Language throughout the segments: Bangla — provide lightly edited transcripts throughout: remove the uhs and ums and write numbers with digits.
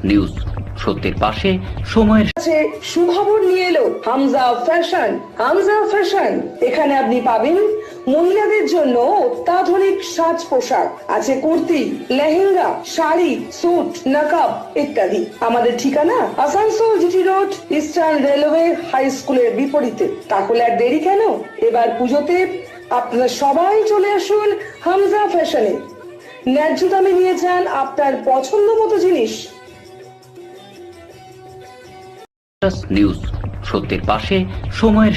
নিউজ সত্যের পাশে সময়ের সুখবর নিয়ে এলো হামজা ফ্যাশন। হামজা ফ্যাশন, এখানে আপনি পাবেন মহিলাদের জন্য অত্যাধুনিক সাজ পোশাক, আছে কুর্তি, লেহেঙ্গা, শাড়ি, স্যুট, নকাব ইত্যাদি। আমাদের ঠিকানা Asansol GT road, Eastern Railway high স্কুলের বিপরীতে। তাহলে আর দেরি কেন, এবার পুজোতে আপনারা সবাই চলে আসুন হামজা ফ্যাশনে। ন্যায্য দামে নিয়ে যান আপনার পছন্দ মতো জিনিস। নিউজ সত্যের পাশে সময়ের।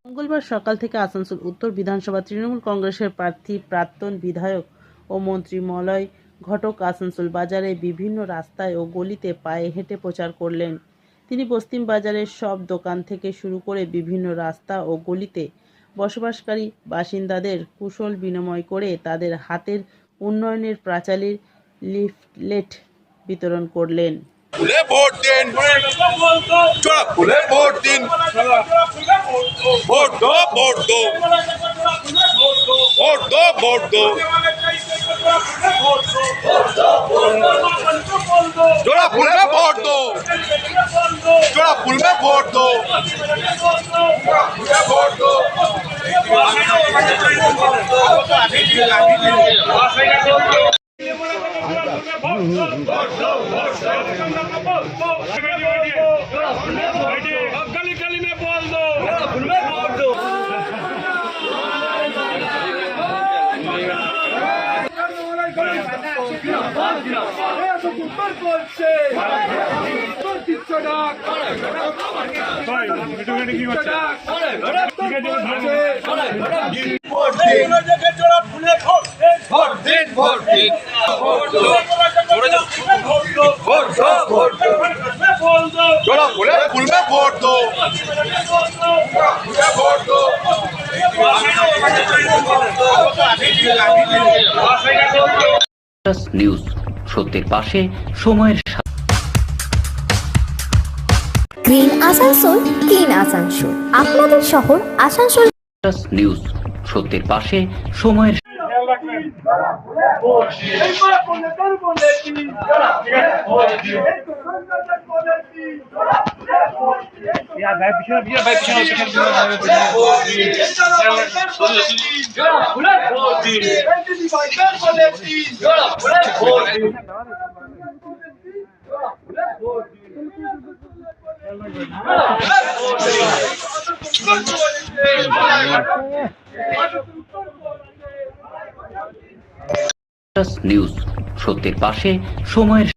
মঙ্গলবার সকাল থেকে আসানসোল উত্তর বিধানসভা তৃণমূল কংগ্রেসের প্রার্থী প্রাক্তন বিধায়ক ও মন্ত্রী মলয় ঘটক আসানসোল বাজারে বিভিন্ন রাস্তায় ও গলিতে পায়ে হেঁটে প্রচার করলেন। তিনি পশ্চিম বাজারের সব দোকান থেকে শুরু করে বিভিন্ন রাস্তা ও গলিতে বসবাসকারী বাসিন্দাদের কুশল বিনিময় করে তাদের হাতের উন্নয়নের পাঁচালীর লিফলেট বিতরণ করলেন। ফুলে ভোট দিন, জোড়া ফুলে ভোট দিন, ভোট দো ভোট দো, ভোট দো ভোট দো, জোড়া ফুলে ভোট দো, জোড়া ফুলে ভোট দো, ভোট দো। गली गली में बोल दो, वोट दो। ভোট দিন, ভোট দিন, জোড়া ফুলে ফুলবে ভোট দো, ভোট দো। নিউজ সত্যের পাশে সময়ের। গ্রিন আসানসোল, ক্লিন আসানসোল, আপনাদের শহর আসানসোল। নিউজ সত্যের পাশে সময়ের। নিউজ সত্যের পাশে সময়ের।